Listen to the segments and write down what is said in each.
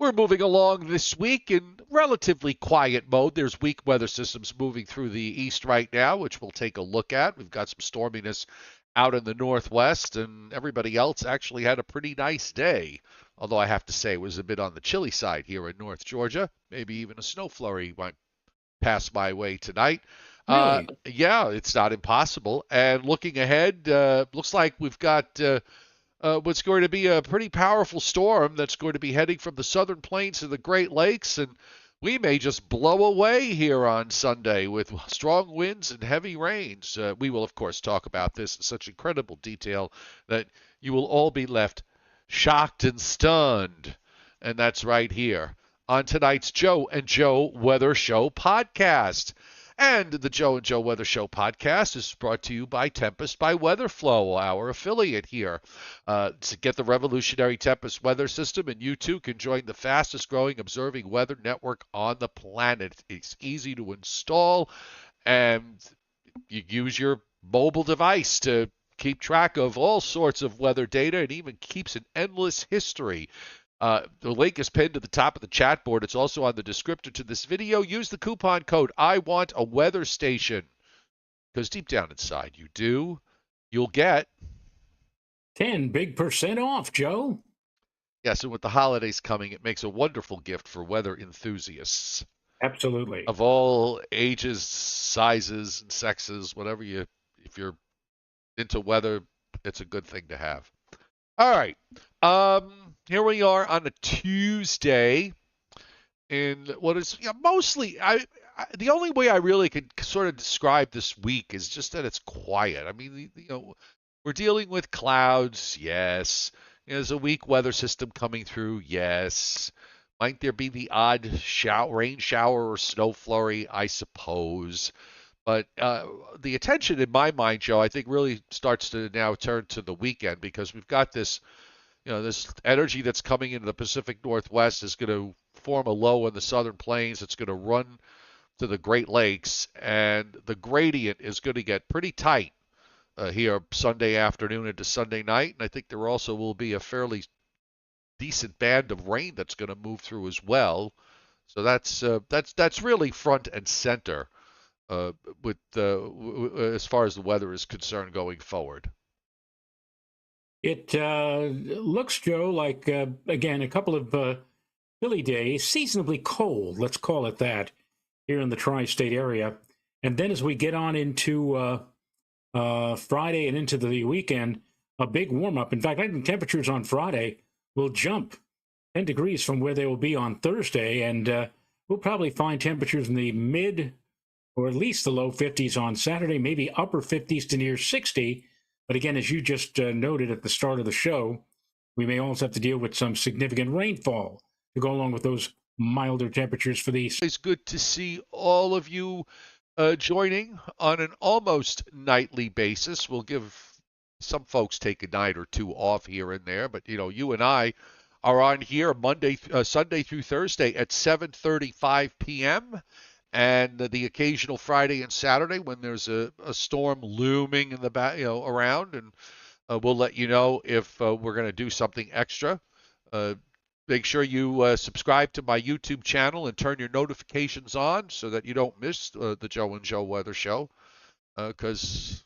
We're moving along this week in relatively quiet mode. There's weak weather systems moving through the east right now, which we'll take a look at. We've got some storminess out in the northwest, and everybody else actually had a pretty nice day. Although I have to say it was a bit on the chilly side here in North Georgia. Maybe even a snow flurry might pass my way tonight. Really? Yeah, it's not impossible. And looking ahead, looks like we've got what's going to be a pretty powerful storm that's going to be heading from the southern plains to the Great Lakes, and we may just blow away here on Sunday with strong winds and heavy rains. We will, of course, talk about this in such incredible detail that you will all be left shocked and stunned. And that's right here on tonight's Joe and Joe Weather Show podcast. And the Joe and Joe Weather Show podcast is brought to you by Tempest by WeatherFlow, our affiliate here. To get the revolutionary Tempest weather system, and you too can join the fastest growing observing weather network on the planet. It's easy to install, and you use your mobile device to keep track of all sorts of weather data and even keeps an endless history. The link is pinned to the top of the chat board. It's also on the descriptor to this video. Use the coupon code I want a weather station, because deep down inside you do. You'll get 10 big % off, Joe. yes, and with the holidays coming, it makes a wonderful gift for weather enthusiasts Absolutely. of all ages, sizes, and sexes. If you're into weather, it's a good thing to have. All right. Here we are on a Tuesday, in what is mostly the only way I really could sort of describe this week is just that it's quiet. I mean, we're dealing with clouds, yes. There's a weak weather system coming through, yes. Might there be the odd rain shower or snow flurry? I suppose. But the attention in my mind, Joe, I think really starts to now turn to the weekend, because we've got this, this energy that's coming into the Pacific Northwest is going to form a low in the southern plains. It's going to run to the Great Lakes, and the gradient is going to get pretty tight here Sunday afternoon into Sunday night. And I think there also will be a fairly decent band of rain that's going to move through as well. So that's really front and center. With as far as the weather is concerned going forward. It looks, Joe, like, again, a couple of chilly days, seasonably cold, let's call it that, here in the tri-state area. And then as we get on into Friday and into the weekend, a big warm-up. In fact, I think temperatures on Friday will jump 10 degrees from where they will be on Thursday, and we'll probably find temperatures in the mid or at least the low 50s on Saturday, maybe upper 50s to near 60. But again, as you just noted at the start of the show, we may also have to deal with some significant rainfall to go along with those milder temperatures for these. It's good to see all of you joining on an almost nightly basis. We'll give some folks take a night or two off here and there, but you and I are on here Sunday through Thursday at 7:35 p.m. and the occasional Friday and Saturday when there's a storm looming in the back, around, and we'll let you know if we're going to do something extra. Make sure you subscribe to my YouTube channel and turn your notifications on so that you don't miss the Joe and Joe Weather Show, because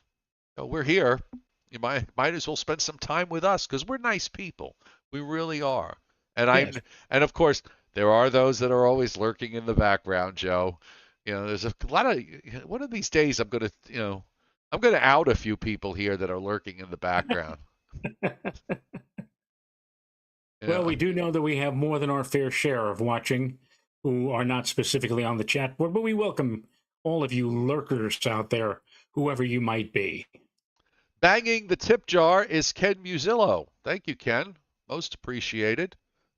we're here. You might as well spend some time with us, because we're nice people. We really are. And Yes. and of course, there are those that are always lurking in the background, Joe. There's a lot of, one of these days I'm going to out a few people here that are lurking in the background. Well, we do know that we have more than our fair share of watching who are not specifically on the chat board, but we welcome all of you lurkers out there, whoever you might be. Banging the tip jar is Ken Musillo. Thank you, Ken. Most appreciated.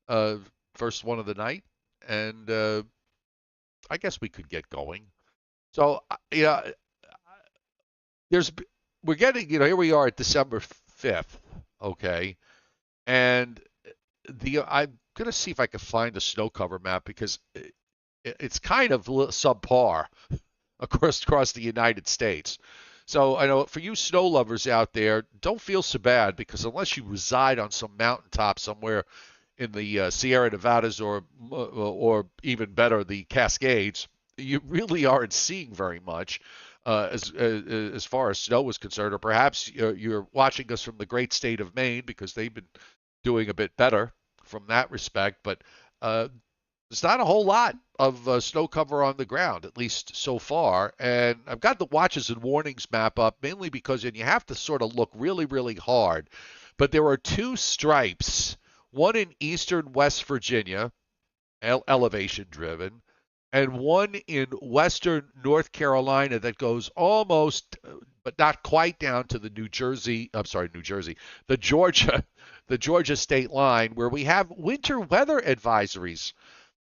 First one of the night. And I guess we could get going. So, we're getting, here we are at December 5th, okay? And I'm going to see if I can find a snow cover map, because it's kind of subpar across the United States. So I know for you snow lovers out there, don't feel so bad, because unless you reside on some mountaintop somewhere in the Sierra Nevadas or even better the Cascades, you really aren't seeing very much as far as snow is concerned. Or perhaps you're watching us from the great state of Maine because they've been doing a bit better from that respect. But there's not a whole lot of snow cover on the ground, at least so far. And I've got the watches and warnings map up mainly because and you have to sort of look really, really hard. But there are two stripes, one in eastern West Virginia, elevation driven, and one in western North Carolina that goes almost, but not quite down to the New Jersey, the Georgia state line where we have winter weather advisories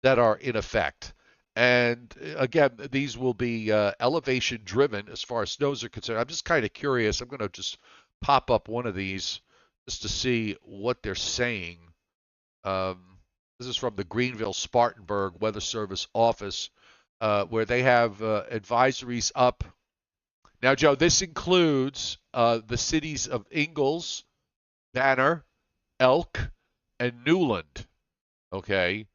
that are in effect. And again, these will be elevation driven as far as snows are concerned. I'm just kind of curious. I'm going to just pop up one of these just to see what they're saying. This is from the Greenville Spartanburg Weather Service office, where they have advisories up. Now, Joe, this includes the cities of Ingalls, Banner, Elk, and Newland. Okay.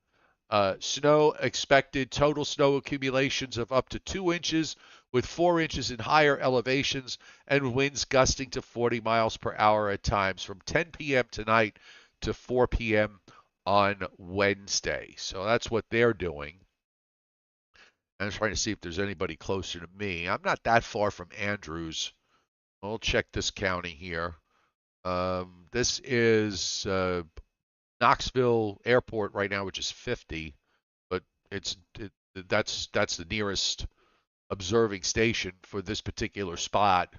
Snow expected, total snow accumulations of up to 2 inches, with 4 inches in higher elevations, and winds gusting to 40 miles per hour at times from 10 p.m. tonight to 4 p.m. on Wednesday. So that's what they're doing. I'm trying to see if there's anybody closer to me. I'm not that far from Andrews. I'll check this county here. This is Knoxville Airport right now, which is 50, but that's the nearest observing station for this particular spot,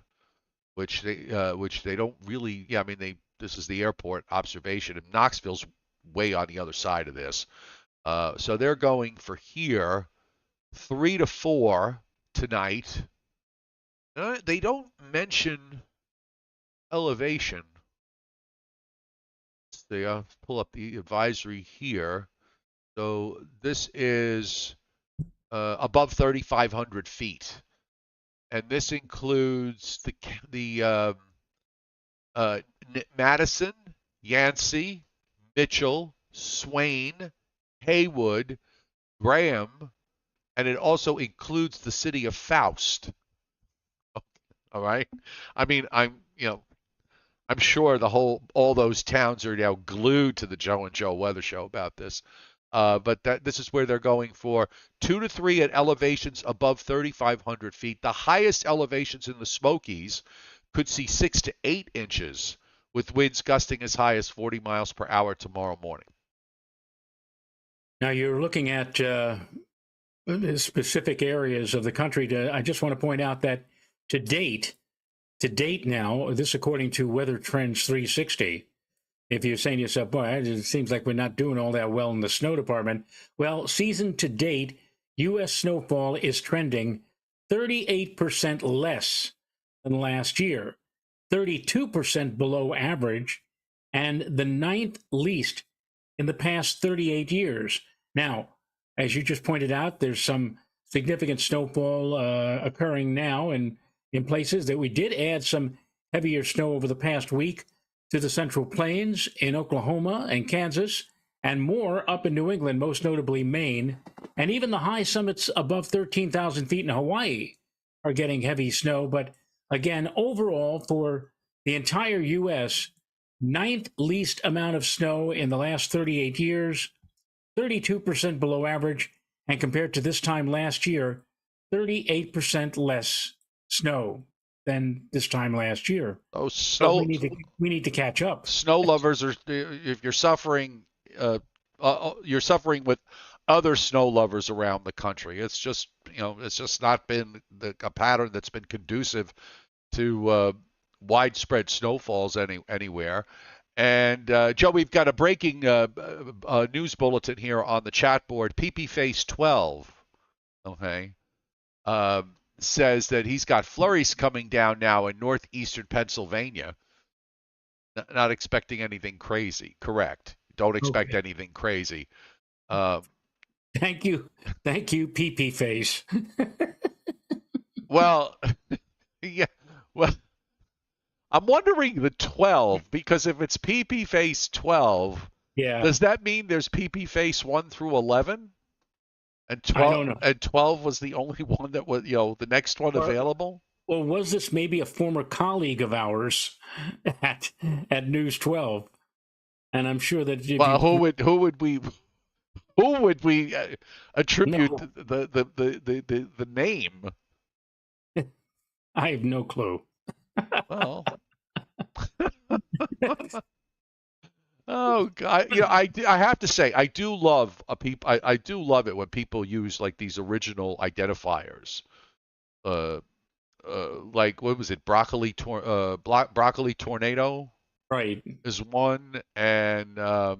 which they don't really. Yeah, I mean this is the airport observation, and Knoxville's way on the other side of this. So they're going for here 3 to 4 tonight. They don't mention elevation. They pull up the advisory here. So this is above 3,500 feet, and this includes the Madison, Yancey, Mitchell, Swain, Haywood, Graham, and it also includes the city of Faust. All right. I mean, I'm sure all those towns are now glued to the Joe and Joe Weather Show about this. But this is where they're going for 2 to 3 at elevations above 3,500 feet. The highest elevations in the Smokies could see 6 to 8 inches, with winds gusting as high as 40 miles per hour tomorrow morning. Now you're looking at specific areas of the country. I just want to point out that to date now, this according to Weather Trends 360, if you're saying to yourself, boy, it seems like we're not doing all that well in the snow department. Well, season to date, U.S. snowfall is trending 38% less than last year, 32% below average, and the 9th least in the past 38 years. Now, as you just pointed out, there's some significant snowfall occurring now in places that we did add some heavier snow over the past week to the Central Plains in Oklahoma and Kansas, and more up in New England, most notably Maine, and even the high summits above 13,000 feet in Hawaii are getting heavy snow. But again, overall, for the entire U.S., 9th least amount of snow in the last 38 years, 32% below average, and compared to this time last year, 38% less snow than this time last year. Oh, so we need to catch up. Snow lovers are. If you're suffering with other snow lovers around the country. It's just it's just not been a pattern that's been conducive to widespread snowfalls anywhere. And Joe, we've got a breaking news bulletin here on the chat board. PP Face 12, okay. Says that he's got flurries coming down now in northeastern Pennsylvania. Not expecting anything crazy. Correct. Don't expect anything crazy. Thank you, PP Face. Well, yeah. Well, I'm wondering the 12 because if it's PP Face 12, Yeah. Does that mean there's PP face 1 through 11? And I 12 don't know. and 12 was the only one that was, the next one Or, available? or was this maybe a former colleague of ours at at News 12? And I'm sure that if Well, you who would we attribute no, the name? I have no clue. Well, oh God, I have to say I do love I do love it when people use like these original identifiers. Uh, like what was it? Broccoli tornado Right. is one, and Bella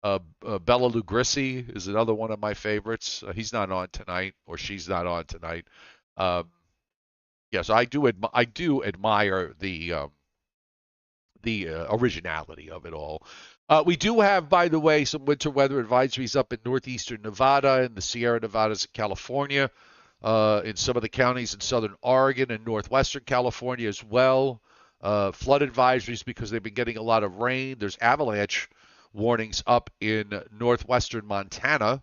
Lugrisi is another one of my favorites. He's not on tonight, or she's not on tonight. Um, yes, I do admire the originality of it all. We do have, by the way, some winter weather advisories up in northeastern Nevada and the Sierra Nevadas of California, in some of the counties in southern Oregon and northwestern California as well. Flood advisories because they've been getting a lot of rain. There's avalanche warnings up in northwestern Montana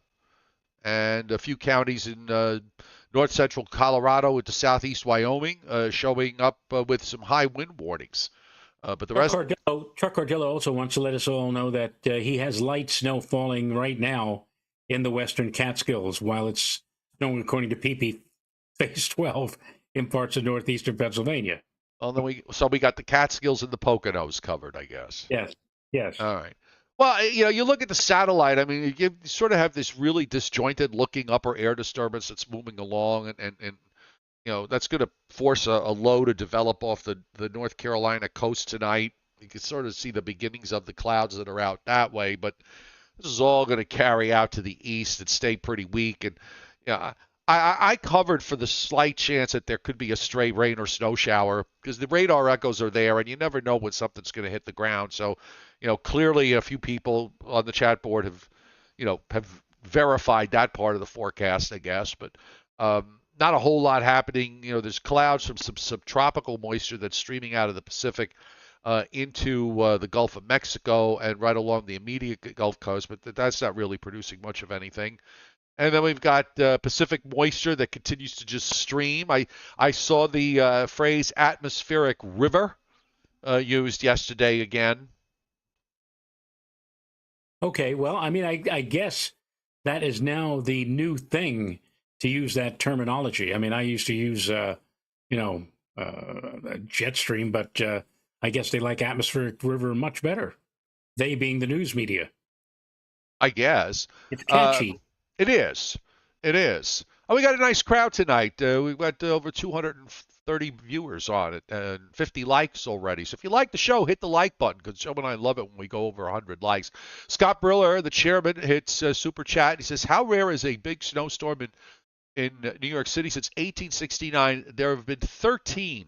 and a few counties in north central Colorado into southeast Wyoming showing up with some high wind warnings. But the rest, Chuck Cardillo also wants to let us all know that he has light snow falling right now in the western Catskills, while it's snowing according to PP Phase 12 in parts of northeastern Pennsylvania. well, then we got the Catskills and the Poconos covered, I guess. Yes, yes. All right. Well, you look at the satellite. I mean, you sort of have this really disjointed looking upper air disturbance that's moving along, and that's going to force a low to develop off the North Carolina coast tonight. You can sort of see the beginnings of the clouds that are out that way, but this is all going to carry out to the east and stay pretty weak. And yeah, I covered for the slight chance that there could be a stray rain or snow shower because the radar echoes are there, and you never know when something's going to hit the ground. So, clearly a few people on the chat board have verified that part of the forecast, I guess, but not a whole lot happening. There's clouds from some subtropical moisture that's streaming out of the Pacific into the Gulf of Mexico and right along the immediate Gulf Coast, but that's not really producing much of anything. And then we've got Pacific moisture that continues to just stream. I saw the phrase atmospheric river used yesterday again. Okay, well, I mean, I guess that is now the new thing to use that terminology. I mean, I used to use, jet stream, but I guess they like atmospheric river much better. They being the news media. I guess. It's catchy. It is. It is. Oh, we got a nice crowd tonight. We've got over 230 viewers on it and 50 likes already. So if you like the show, hit the like button because Joe and I love it when we go over 100 likes. Scott Briller, the chairman, hits super chat. He says, how rare is a big snowstorm in New York City since 1869? There have been 13,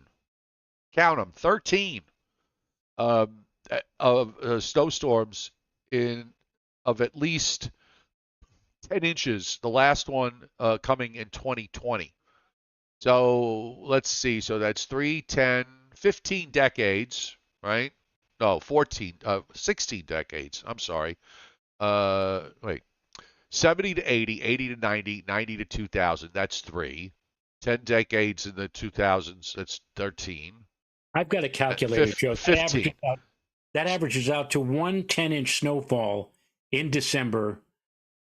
count them, 13 of snowstorms of at least 10 inches, the last one coming in 2020. So let's see. So that's 3, 10, 15 decades, right? No, 14, 16 decades. I'm sorry. Wait. 70 to 80, 80 to 90, 90 to 2000. That's 3. 10 decades in the 2000s. That's 13. I've got a calculator, Joe. 15. That averages out to 1 10-inch snowfall in December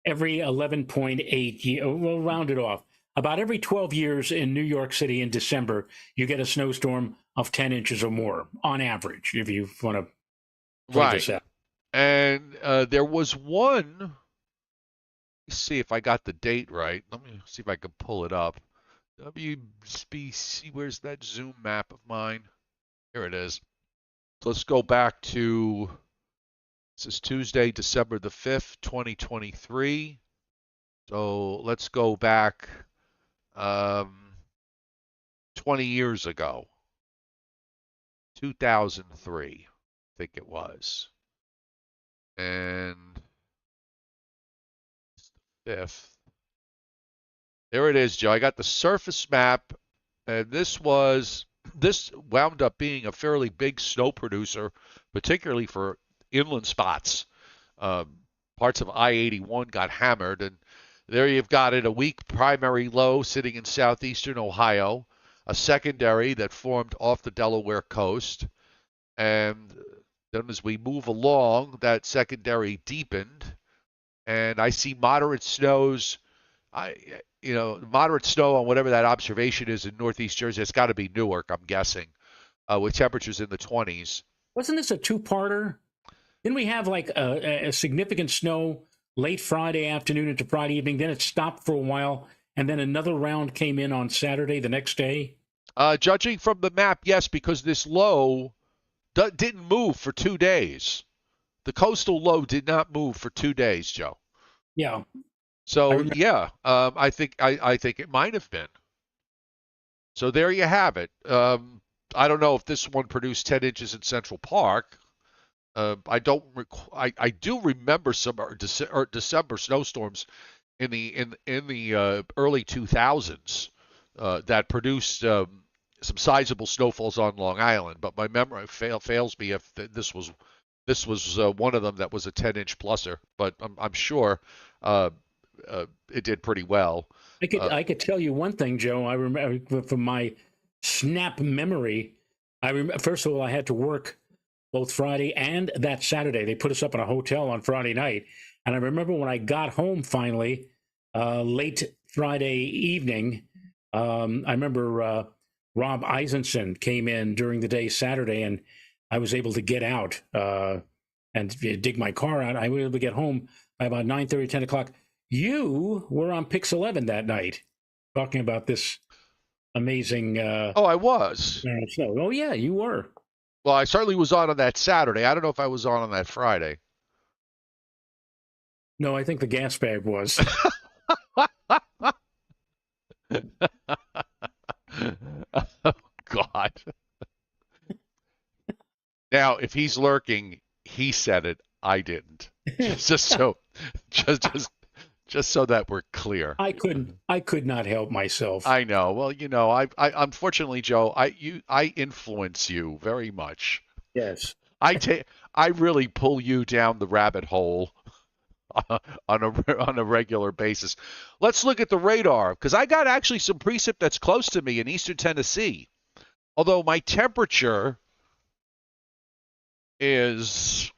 every 11.8. We'll round it off. About every 12 years in New York City in December, you get a snowstorm of 10 inches or more on average, if you want to play this out. And there was one. Let's see if I got the date right. Let me see if I can pull it up. WBC, where's that Zoom map of mine? Here it is. Let's go back to, this is Tuesday, December the 5th, 2023. So let's go back 20 years ago. 2003, I think it was. And it's the 5th. There it is, Joe. I got the surface map, and this wound up being a fairly big snow producer, particularly for inland spots. Um, Parts of I-81 got hammered, and there you've got it, a weak primary low sitting in southeastern Ohio, a secondary that formed off the Delaware coast, and then as we move along, that secondary deepened, and I see moderate snows. Moderate snow on whatever that observation is in northeast Jersey. It's got to be Newark, I'm guessing, with temperatures in the 20s. Wasn't this a two-parter? Didn't we have like a significant snow late Friday afternoon into Friday evening? Then it stopped for a while, and then another round came in on Saturday the next day. Judging from the map, yes, because this low didn't move for 2 days. The coastal low did not move for 2 days, Joe. Yeah, I So remember. yeah, I think it might have been. So there you have it. I don't know if this one produced 10 inches in Central Park. I don't. I do remember some December snowstorms in the early 2000s that produced some sizable snowfalls on Long Island. But my memory fails me if this was one of them that was a 10-inch pluser. But I'm sure uh, it did pretty well. I could Uh, I could tell you one thing, Joe. I remember from my snap memory. I remember first of all, I had to work both Friday and that Saturday. They put us up in a hotel on Friday night, and I remember when I got home finally, late Friday evening. I remember Rob Eisenson came in during the day Saturday, and I was able to get out and dig my car out. I was able to get home by about 9:30, 10 o'clock. You were on Pix 11 that night, talking about this amazing oh, I was. snow. Oh yeah, you were. Well, I certainly was on that Saturday. I don't know if I was on that Friday. No, I think the gas bag was. Oh, God. Now, if he's lurking, he said it. I didn't. Just so, just, just, just so that we're clear. I could not help myself. I know. Well, unfortunately, Joe, I influence you very much. Yes. I take, I really pull you down the rabbit hole on a regular basis. Let's look at the radar because I got actually some precip that's close to me in eastern Tennessee. Although my temperature is,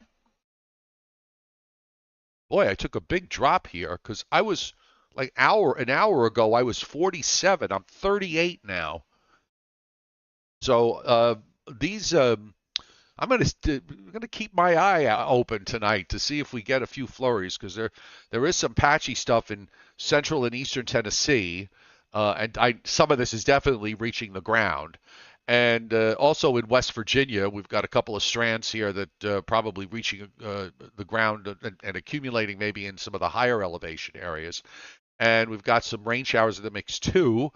boy, I took a big drop here because I was like an hour ago I was 47. I'm 38 now. So these I'm gonna keep my eye open tonight to see if we get a few flurries because there is some patchy stuff in central and eastern Tennessee, and some of this is definitely reaching the ground. And also in West Virginia, we've got a couple of strands here that probably reaching the ground and accumulating maybe in some of the higher elevation areas. And we've got some rain showers in the mix too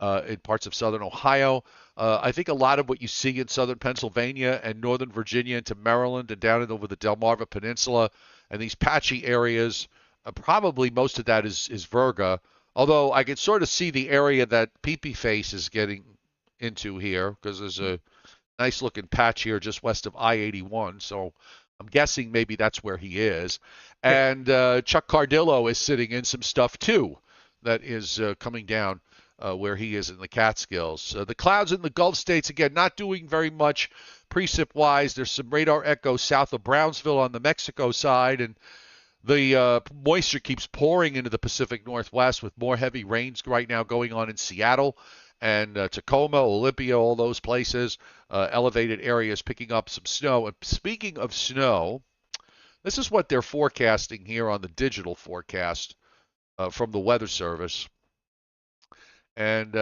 in parts of southern Ohio. I think a lot of what you see in southern Pennsylvania and northern Virginia into Maryland and down and over the Delmarva Peninsula and these patchy areas, probably most of that is Virga. Although I can sort of see the area that Peepee Face is getting into here because there's a nice looking patch here just west of I-81. So I'm guessing maybe that's where he is. Yeah. And Chuck Cardillo is sitting in some stuff too that is coming down where he is in the Catskills. The clouds in the Gulf states, again, not doing very much precip-wise. There's some radar echo south of Brownsville on the Mexico side, and the moisture keeps pouring into the Pacific Northwest with more heavy rains right now going on in Seattle and Tacoma, Olympia, all those places. Elevated areas picking up some snow. And speaking of snow, this is what they're forecasting here on the digital forecast from the Weather Service. And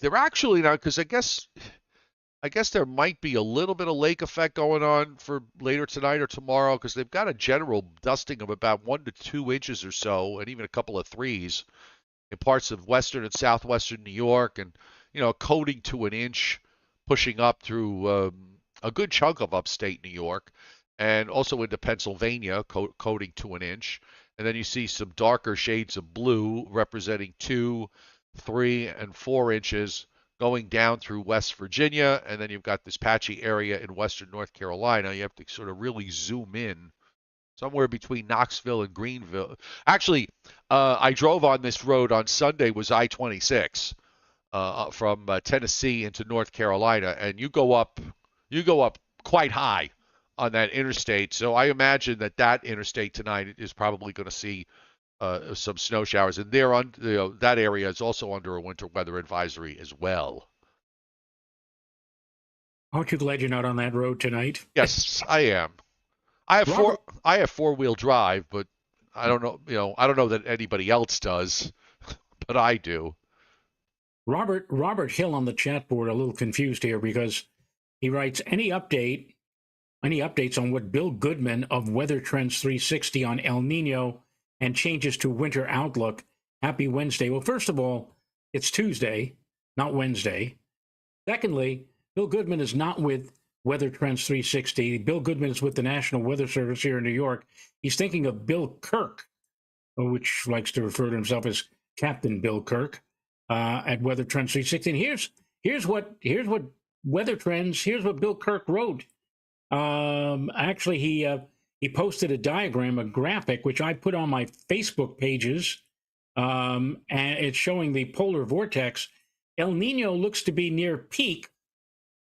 they're actually now, because I guess there might be a little bit of lake effect going on for later tonight or tomorrow, because they've got a general dusting of about 1 to 2 inches or so, and even a couple of threes in parts of western and southwestern New York, and coating to an inch, pushing up through a good chunk of upstate New York, and also into Pennsylvania, coating to an inch. And then you see some darker shades of blue representing 2, 3, and 4 inches going down through West Virginia, and then you've got this patchy area in western North Carolina. You have to sort of really zoom in somewhere between Knoxville and Greenville. Actually, I drove on this road on Sunday. Was I-26 from Tennessee into North Carolina, and you go up quite high on that interstate. So I imagine that interstate tonight is probably going to see some snow showers, and that area is also under a winter weather advisory as well. Aren't you glad you're not on that road tonight? Yes, I am. I have Robert, four-wheel drive, but I don't know, I don't know that anybody else does, but I do. Robert Hill on the chat board a little confused here because he writes any updates on what Bill Goodman of Weather Trends 360 on El Nino and changes to winter outlook. Happy Wednesday. Well, first of all, it's Tuesday, not Wednesday. Secondly, Bill Goodman is not with Weather Trends 360. Bill Goodman is with the National Weather Service here in New York. He's thinking of Bill Kirk, which likes to refer to himself as Captain Bill Kirk, at Weather Trends 360. And here's what here's what Bill Kirk wrote. Actually, he posted a diagram, a graphic, which I put on my Facebook pages, and it's showing the polar vortex. El Nino looks to be near peak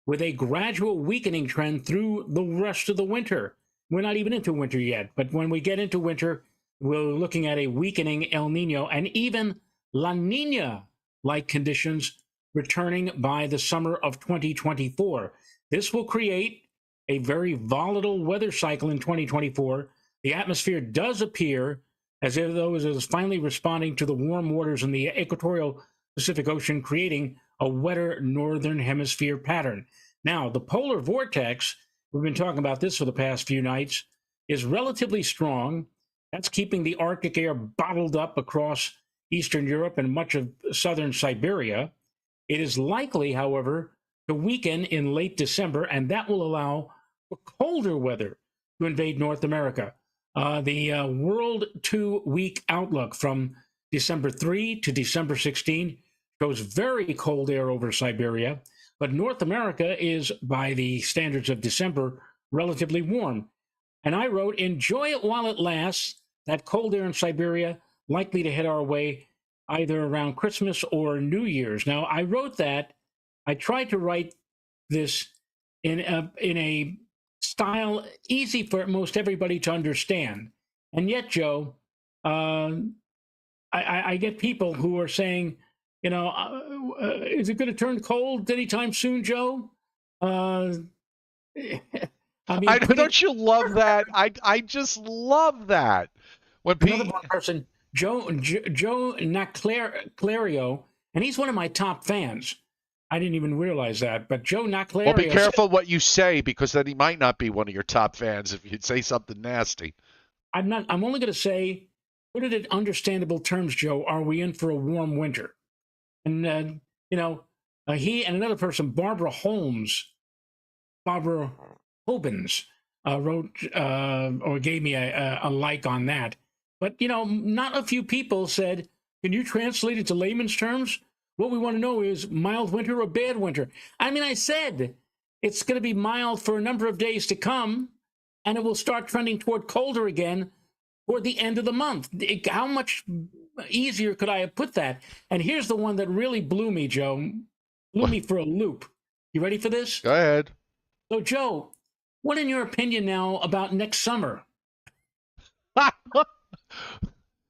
with a gradual weakening trend through the rest of the winter. We're not even into winter yet, but when we get into winter, we're looking at a weakening El Nino and even La Nina-like conditions returning by the summer of 2024. This will create a very volatile weather cycle in 2024. The atmosphere does appear as if though it is finally responding to the warm waters in the equatorial Pacific Ocean, creating a wetter northern hemisphere pattern. Now, the polar vortex, we've been talking about this for the past few nights, is relatively strong. That's keeping the Arctic air bottled up across Eastern Europe and much of southern Siberia. It is likely, however, to weaken in late December, and that will allow for colder weather to invade North America. The World 2-week outlook from December 3 to December 16 shows very cold air over Siberia, but North America is, by the standards of December, relatively warm. And I wrote, enjoy it while it lasts. That cold air in Siberia likely to head our way either around Christmas or New Year's. Now, I wrote that. I tried to write this in a style easy for most everybody to understand. And yet, Joe, I get people who are saying, is it going to turn cold anytime soon, Joe? I mean, Don't you love that? I just love that. When another one person, Joe Naclario, and he's one of my top fans. I didn't even realize that, but Joe Naclario. Well, be careful what you say, because then he might not be one of your top fans if you say something nasty. I'm only going to say, put it in understandable terms, Joe. Are we in for a warm winter? And he and another person, Barbara Hobens, wrote or gave me a like on that. But not a few people said, "Can you translate it to layman's terms? What we want to know is mild winter or bad winter." I mean, I said it's going to be mild for a number of days to come, and it will start trending toward colder again toward the end of the month. How much easier could I have put that? And here's the one that really blew me, Joe. Blew me for a loop. You ready for this? Go ahead. So, Joe, what in your opinion now about next summer?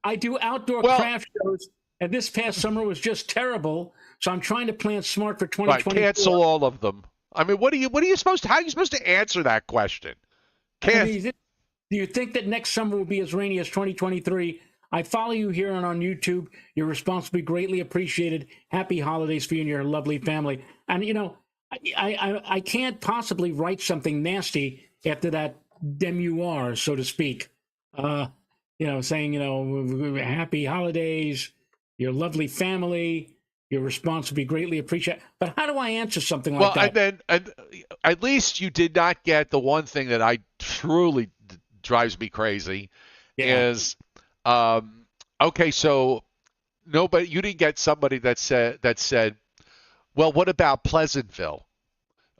I do outdoor craft shows, and this past summer was just terrible. So I'm trying to plan smart for 2024. Right, cancel all of them. I mean, how are you supposed to answer that question? Do you think that next summer will be as rainy as 2023? I follow you here on YouTube. Your response will be greatly appreciated. Happy holidays for you and your lovely family. And I can't possibly write something nasty after that demoir, so to speak. Saying, happy holidays, your lovely family, your response will be greatly appreciated. But how do I answer something like that? Well, and at least you did not get the one thing that I truly drives me crazy is, okay, so nobody, you didn't get somebody that said, well, what about Pleasantville?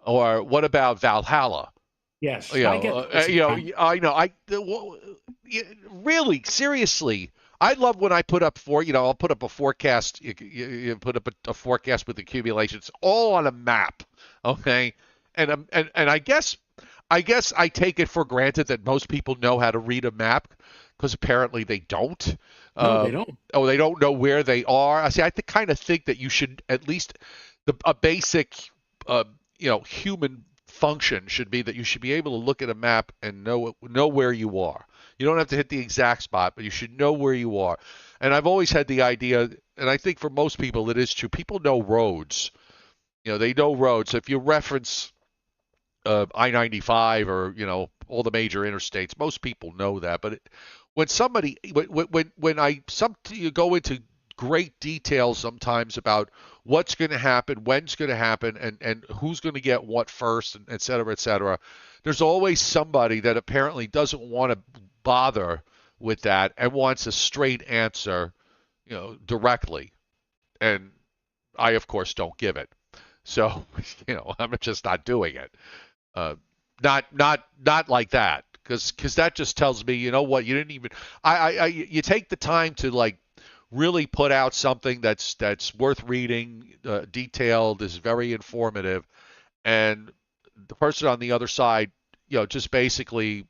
Or what about Valhalla? Yes, I get this. I know. Really, seriously, I love when I put up I'll put up a forecast. You put up a forecast with accumulations all on a map, okay? And I guess I take it for granted that most people know how to read a map because apparently they don't. No, they don't. Oh, they don't know where they are. I kind of think that you should at least a basic, uh, human function should be that you should be able to look at a map and know where you are. You don't have to hit the exact spot, but you should know where you are. And I've always had the idea, and I think for most people it is true. People know roads. They know roads. So if you reference I-95 or all the major interstates, most people know that. But when somebody when you go into great detail sometimes about what's going to happen, when's going to happen, and who's going to get what first, and et cetera, et cetera. There's always somebody that apparently doesn't want to bother with that and wants a straight answer, directly. And I, of course, don't give it. So, I'm just not doing it. Uh, not like that, because that just tells me, you know what, you didn't even. You take the time to like really put out something that's worth reading, detailed, is very informative, and the person on the other side, just basically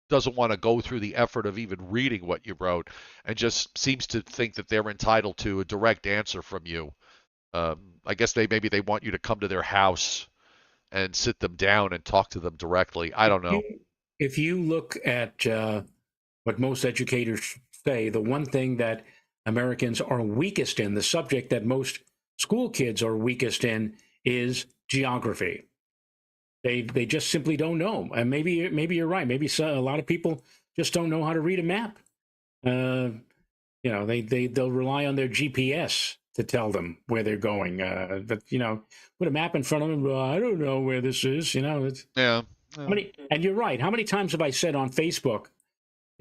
doesn't want to go through the effort of even reading what you wrote, and just seems to think that they're entitled to a direct answer from you. I guess maybe they want you to come to their house and sit them down and talk to them directly. I don't know. If you look at what most educators say, the one thing that Americans are weakest in, the subject that most school kids are weakest in, is geography. They just simply don't know. And maybe you're right. Maybe a lot of people just don't know how to read a map. They'll rely on their GPS to tell them where they're going. But put a map in front of them. Well, I don't know where this is. It's, yeah. And you're right. How many times have I said on Facebook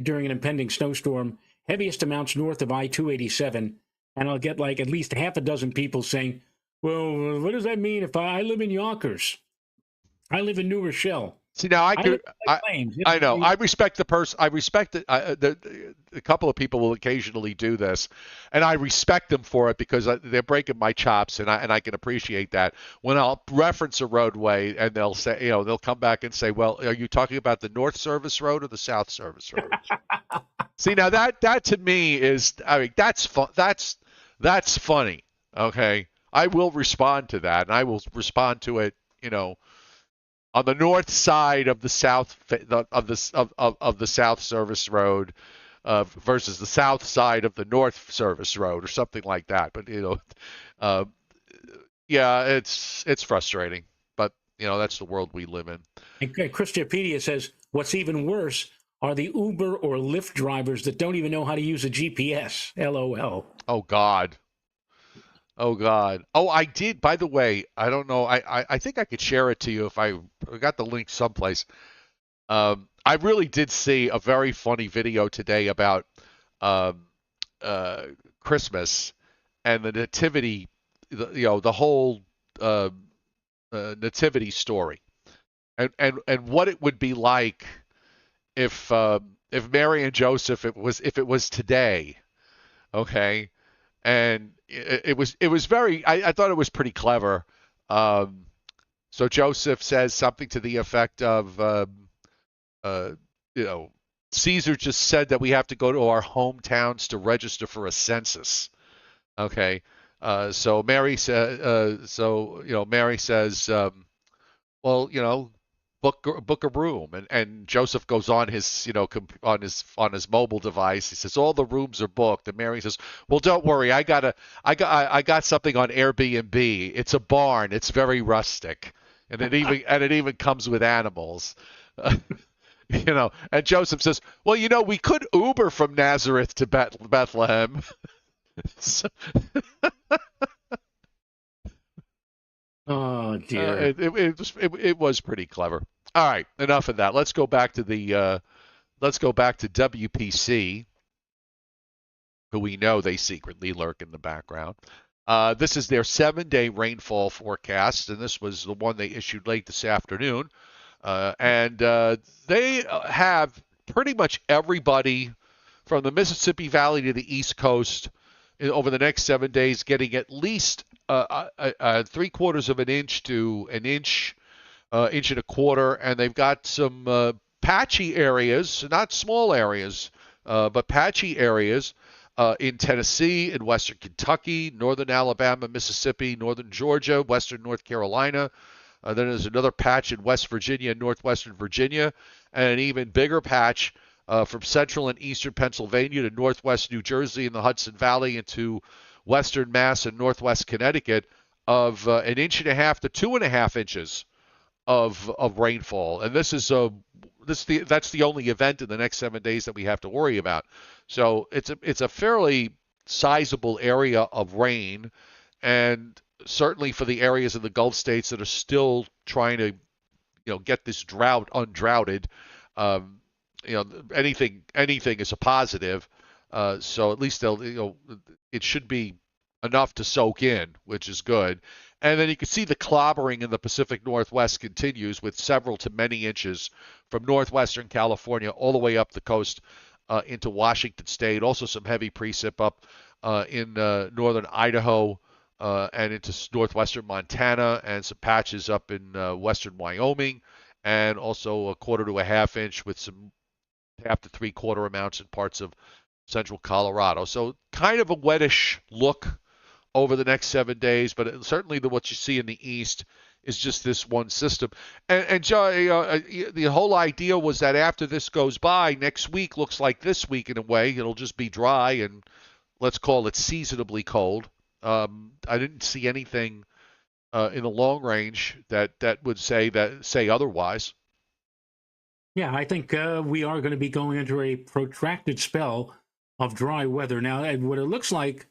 during an impending snowstorm, heaviest amounts north of I-287, and I'll get like at least half a dozen people saying, "Well, what does that mean if I live in Yonkers? I live in New Rochelle." See, now I know. I respect the person. I respect it. A couple of people will occasionally do this, and I respect them for it because they're breaking my chops, and I can appreciate that. When I'll reference a roadway, and they'll say, they'll come back and say, "Well, are you talking about the North Service Road or the South Service Road?" See, now that to me is, that's fun. That's funny. Okay, I will respond to that, and I will respond to it, on the north side of the south of the South Service Road, versus the south side of the North Service Road, or something like that. But yeah, it's frustrating, but that's the world we live in. And Christopedia says what's even worse are the Uber or Lyft drivers that don't even know how to use a GPS. LOL. Oh God. Oh God. Oh, I did. By the way, I don't know. I think I could share it to you if I got the link someplace. I really did see a very funny video today about um, Christmas and the nativity. The whole uh, nativity story, and what it would be like if Mary and Joseph, if it was today, okay. And it was very, I thought it was pretty clever. So Joseph says something to the effect of, uh, you know, Caesar just said that we have to go to our hometowns to register for a census. Okay. Mary says, well, book a room, and Joseph goes on his on his mobile device. He says all the rooms are booked, and Mary says, well, don't worry, I got something on Airbnb. It's a barn. It's very rustic, and it even comes with animals. And Joseph says, well, we could Uber from Nazareth to Bethlehem. So, oh dear. it was pretty clever. All right, enough of that. Let's go back to WPC, who we know they secretly lurk in the background. This is their 7-day rainfall forecast, and this was the one they issued late this afternoon. And they have pretty much everybody from the Mississippi Valley to the East Coast over the next 7 days getting at least 3/4 of an inch to an inch, inch and a quarter, and they've got some patchy areas, not small areas, but patchy areas in Tennessee, in western Kentucky, northern Alabama, Mississippi, northern Georgia, western North Carolina. Then there's another patch in West Virginia and northwestern Virginia, and an even bigger patch from central and eastern Pennsylvania to northwest New Jersey and the Hudson Valley into western Mass and northwest Connecticut of an inch and a half to 2.5 inches of rainfall, and that's the only event in the next 7 days that we have to worry about. So it's a fairly sizable area of rain, and certainly for the areas of the Gulf states that are still trying to get this drought undroughted, um, anything is a positive. So at least they'll it should be enough to soak in, which is good. And then you can see the clobbering in the Pacific Northwest continues with several to many inches from northwestern California all the way up the coast into Washington State. Also some heavy precip up in northern Idaho and into northwestern Montana, and some patches up in western Wyoming, and also 1/4 to a 1/2 inch with some 1/2 to 3/4 amounts in parts of central Colorado. So kind of a wettish look over the next 7 days, but certainly what you see in the east is just this one system. And Joe, the whole idea was that after this goes by, next week looks like this week in a way. It'll just be dry and let's call it seasonably cold. I didn't see anything in the long range that would say otherwise. Yeah, I think we are going to be going into a protracted spell of dry weather. Now, and what it looks like,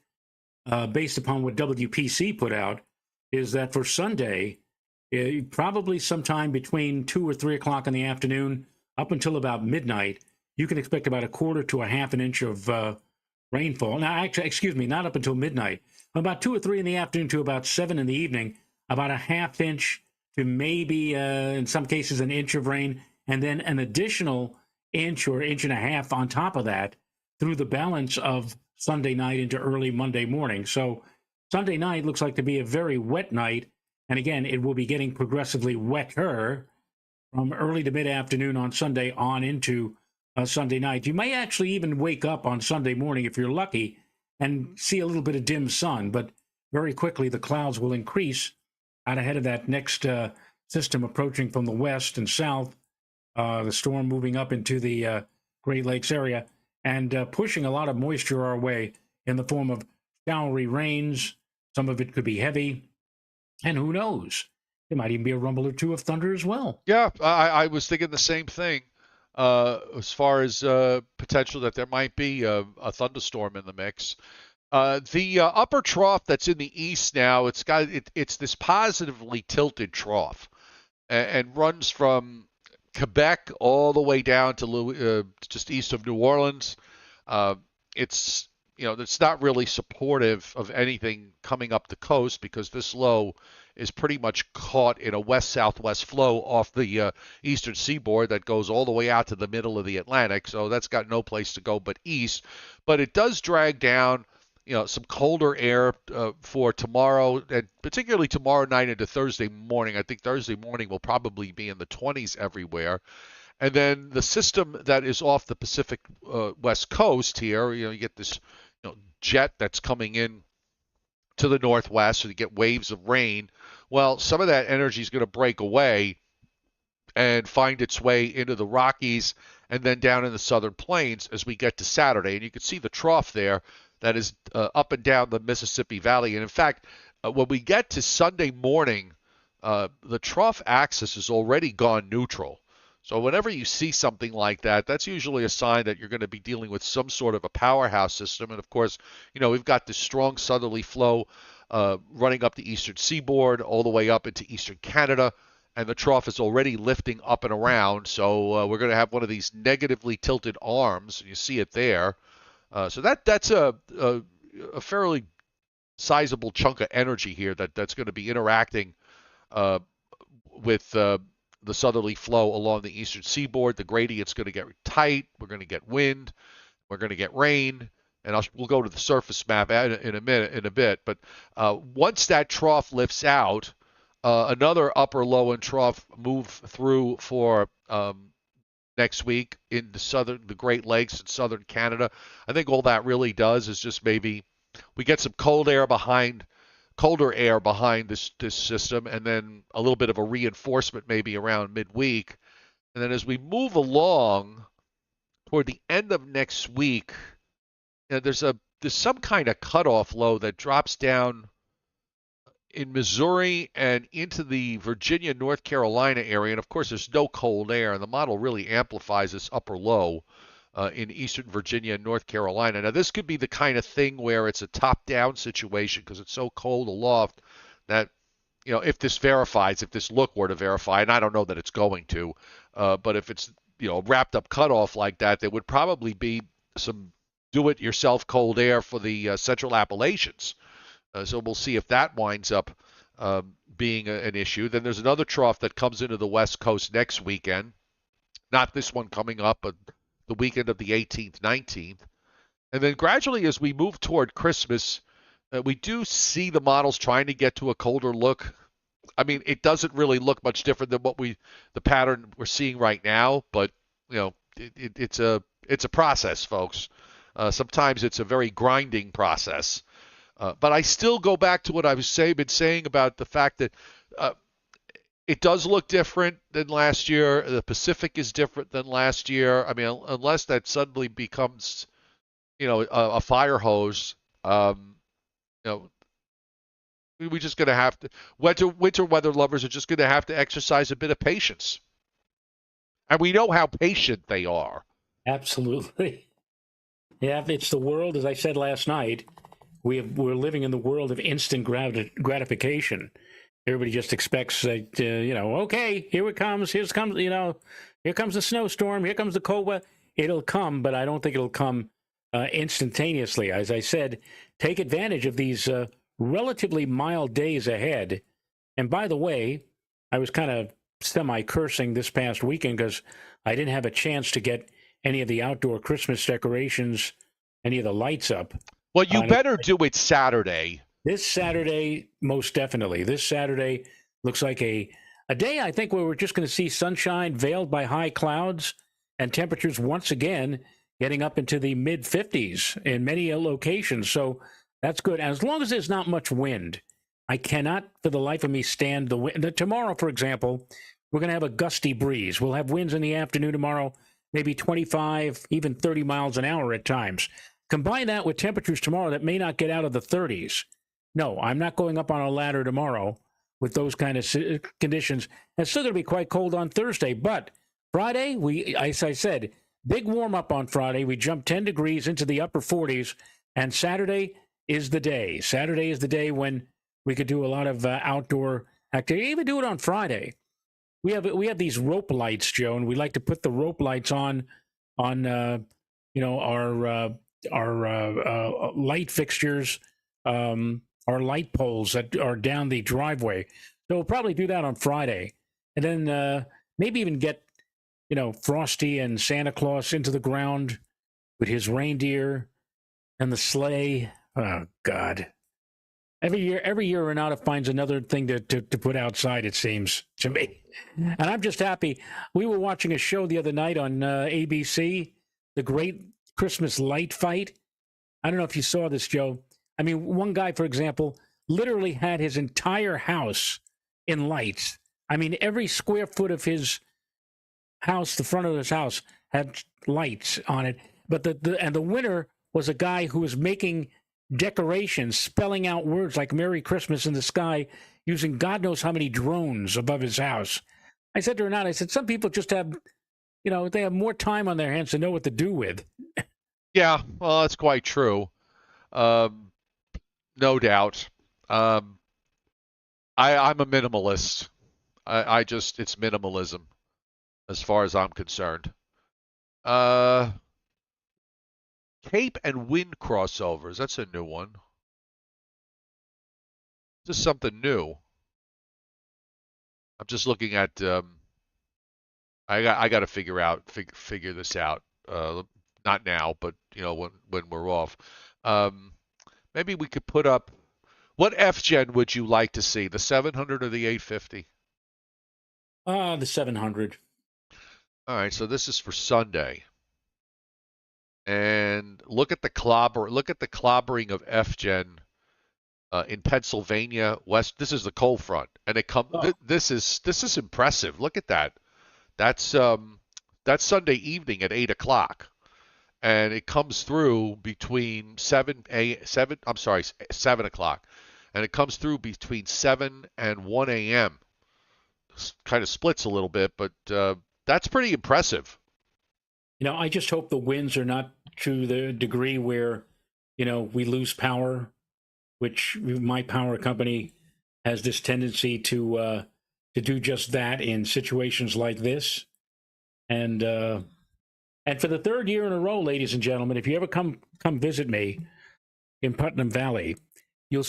based upon what WPC put out, is that for Sunday, probably sometime between 2 or 3 o'clock in the afternoon up until about midnight, you can expect about 1/4 to a 1/2 an inch of rainfall. Now, actually, excuse me, not up until midnight. About 2 or 3 in the afternoon to about 7 in the evening, about a 1/2 inch to maybe, in some cases, an inch of rain, and then an additional inch or inch and a half on top of that through the balance of Sunday night into early Monday morning. So Sunday night looks like to be a very wet night. And again, it will be getting progressively wetter from early to mid-afternoon on Sunday on into Sunday night. You may actually even wake up on Sunday morning, if you're lucky, and see a little bit of dim sun. But very quickly, the clouds will increase out ahead of that next system approaching from the west and south, the storm moving up into the Great Lakes area and pushing a lot of moisture our way in the form of showery rains. Some of it could be heavy. And who knows? There might even be a rumble or two of thunder as well. Yeah, I was thinking the same thing as far as potential that there might be a thunderstorm in the mix. The upper trough that's in the east now, it's this positively tilted trough and runs from Quebec all the way down to just east of New Orleans. It's it's not really supportive of anything coming up the coast because this low is pretty much caught in a west-southwest flow off the eastern seaboard that goes all the way out to the middle of the Atlantic. So that's got no place to go but east. But it does drag down some colder air for tomorrow, and particularly tomorrow night into Thursday morning. I think Thursday morning will probably be in the 20s everywhere. And then the system that is off the Pacific West Coast here, you get this jet that's coming in to the northwest, so you get waves of rain. Well, some of that energy is going to break away and find its way into the Rockies and then down in the southern plains as we get to Saturday. And you can see the trough there that is up and down the Mississippi Valley. And in fact, when we get to Sunday morning, the trough axis has already gone neutral. So whenever you see something like that, that's usually a sign that you're going to be dealing with some sort of a powerhouse system. And of course, we've got this strong southerly flow running up the eastern seaboard all the way up into eastern Canada. And the trough is already lifting up and around. So we're going to have one of these negatively tilted arms. And you see it there. So that's a fairly sizable chunk of energy here that's going to be interacting with the southerly flow along the eastern seaboard. The gradient's going to get tight. We're going to get wind. We're going to get rain. And we'll go to the surface map in a bit. But once that trough lifts out, another upper low and trough move through for next week in the Great Lakes and southern Canada. I think all that really does is just maybe we get some colder air behind this system, and then a little bit of a reinforcement maybe around midweek. And then as we move along toward the end of next week, there's some kind of cutoff low that drops down in Missouri and into the Virginia, North Carolina area. And of course, there's no cold air, and the model really amplifies this upper low in eastern Virginia and North Carolina. Now, this could be the kind of thing where it's a top-down situation because it's so cold aloft that, if this look were to verify, and I don't know that it's going to, but if it's, wrapped up cutoff like that, there would probably be some do-it-yourself cold air for the Central Appalachians. So we'll see if that winds up being an issue. Then there's another trough that comes into the West Coast next weekend. Not this one coming up, but the weekend of the 18th, 19th. And then gradually as we move toward Christmas, we do see the models trying to get to a colder look. I mean, it doesn't really look much different than the pattern we're seeing right now, but it's a process, folks. Sometimes it's a very grinding process. But I still go back to what I've been saying about the fact that it does look different than last year. The Pacific is different than last year. I mean, unless that suddenly becomes, a fire hose, we're just going to have to. Winter weather lovers are just going to have to exercise a bit of patience, and we know how patient they are. Absolutely. Yeah, it's the world, as I said last night. We're living in the world of instant gratification. Everybody just expects that, okay, here it comes. Here comes the snowstorm. Here comes the cold weather. It'll come, but I don't think it'll come instantaneously. As I said, take advantage of these relatively mild days ahead. And by the way, I was kind of semi-cursing this past weekend because I didn't have a chance to get any of the outdoor Christmas decorations, any of the lights up. Well, you better do it Saturday. This Saturday, most definitely. This Saturday looks like a day, I think, where we're just going to see sunshine veiled by high clouds and temperatures once again getting up into the mid-50s in many locations. So that's good. As long as there's not much wind, I cannot for the life of me stand the wind. Tomorrow, for example, we're going to have a gusty breeze. We'll have winds in the afternoon tomorrow, maybe 25, even 30 miles an hour at times. Combine that with temperatures tomorrow that may not get out of the 30s. No, I'm not going up on a ladder tomorrow with those kind of conditions. It's still going to be quite cold on Thursday. But Friday, as I said, big warm-up on Friday. We jump 10 degrees into the upper 40s. And Saturday is the day. Saturday is the day when we could do a lot of outdoor activity. Even do it on Friday. We have these rope lights, Joe, and we like to put the rope lights on our light fixtures, our light poles that are down the driveway. So we'll probably do that on Friday. And then maybe even get, Frosty and Santa Claus into the ground with his reindeer and the sleigh. Oh, God. Every year Renata finds another thing to put outside, it seems to me. And I'm just happy. We were watching a show the other night on ABC, The Great Christmas Light Fight. I don't know if you saw this, Joe. I mean, one guy, for example, literally had his entire house in lights. I mean, every square foot of his house, the front of his house, had lights on it. But the winner was a guy who was making decorations, spelling out words like Merry Christmas in the sky, using God knows how many drones above his house. I said to Renata, some people just have, they have more time on their hands to know what to do with. Yeah, well, that's quite true. No doubt. I'm a minimalist. It's minimalism as far as I'm concerned. Cape and wind crossovers. That's a new one. This is something new. I'm just looking at I got to figure this out. Not now, but when we're off. Um, Maybe we could put up. What F-Gen would you like to see? The 700 or the 850? The 700. All right, so this is for Sunday. And look at the clobbering of F-Gen in Pennsylvania West. This is the cold front, and Oh, this is impressive. Look at that. That's Sunday evening at 8 o'clock, and it comes through between 7 o'clock, and it comes through between 7 and 1 a.m. Kind of splits a little bit, but that's pretty impressive. I just hope the winds are not to the degree where, we lose power, which my power company has this tendency to do just that in situations like this. And for the third year in a row, ladies and gentlemen, if you ever come visit me in Putnam Valley, you'll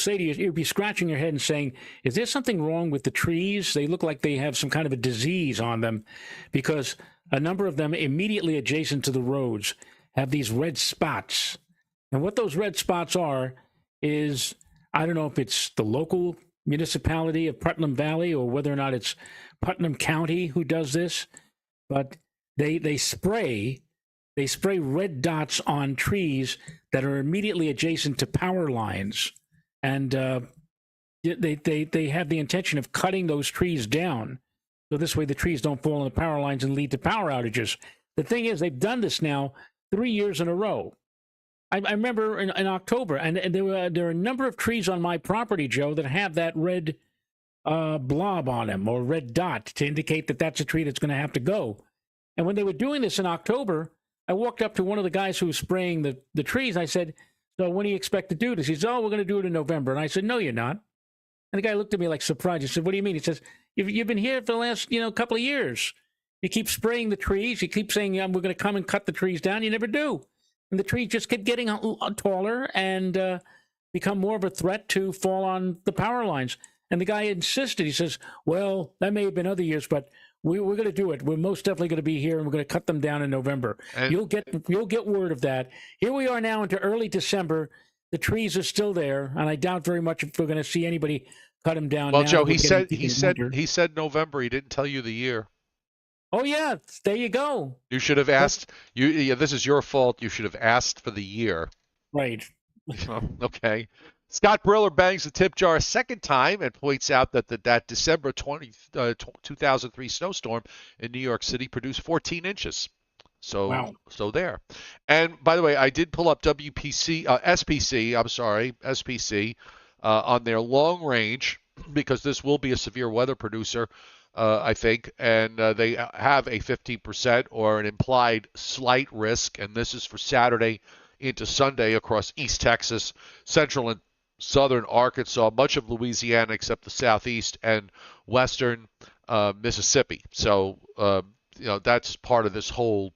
be scratching your head and saying, "Is there something wrong with the trees? They look like they have some kind of a disease on them," because a number of them immediately adjacent to the roads have these red spots. And what those red spots are is, I don't know if it's the local municipality of Putnam Valley or whether or not it's Putnam County who does this, but they spray red dots on trees that are immediately adjacent to power lines, and they have the intention of cutting those trees down, so this way the trees don't fall on the power lines and lead to power outages. The thing is, they've done this now 3 years in a row. I remember in October, and there are a number of trees on my property, Joe, that have that red blob on them or red dot to indicate that that's a tree that's going to have to go. And when they were doing this in October, I walked up to one of the guys who was spraying the trees. I said, "So when do you expect to do this?" He said, "Oh, we're going to do it in November." And I said, "No, you're not." And the guy looked at me like surprised. He said, "What do you mean?" He says, "You've been here for the last couple of years. You keep spraying the trees. You keep saying we're going to come and cut the trees down. You never do. And the trees just keep getting taller and become more of a threat to fall on the power lines." And the guy insisted. He says, "Well, that may have been other years, but we're going to do it. We're most definitely going to be here, and we're going to cut them down in November. And You'll get word of that." Here we are now into early December. The trees are still there, and I doubt very much if we're going to see anybody cut them down well, now that Joe, we're he getting said deep he in said winter. he said November. He didn't tell you the year. Oh yeah, there you go. You should have That's asked. Yeah, this is your fault. You should have asked for the year. right. Okay. Scott Briller bangs the tip jar a second time and points out that December 2003 snowstorm in New York City produced 14 inches. So Wow. so there. And by the way, I did pull up SPC. I'm sorry, SPC on their long range because this will be a severe weather producer. I think, and they have a 15% or an implied slight risk, and this is for Saturday into Sunday across East Texas, Central and Southern Arkansas, much of Louisiana except the Southeast, and Western Mississippi. So, that's part of this whole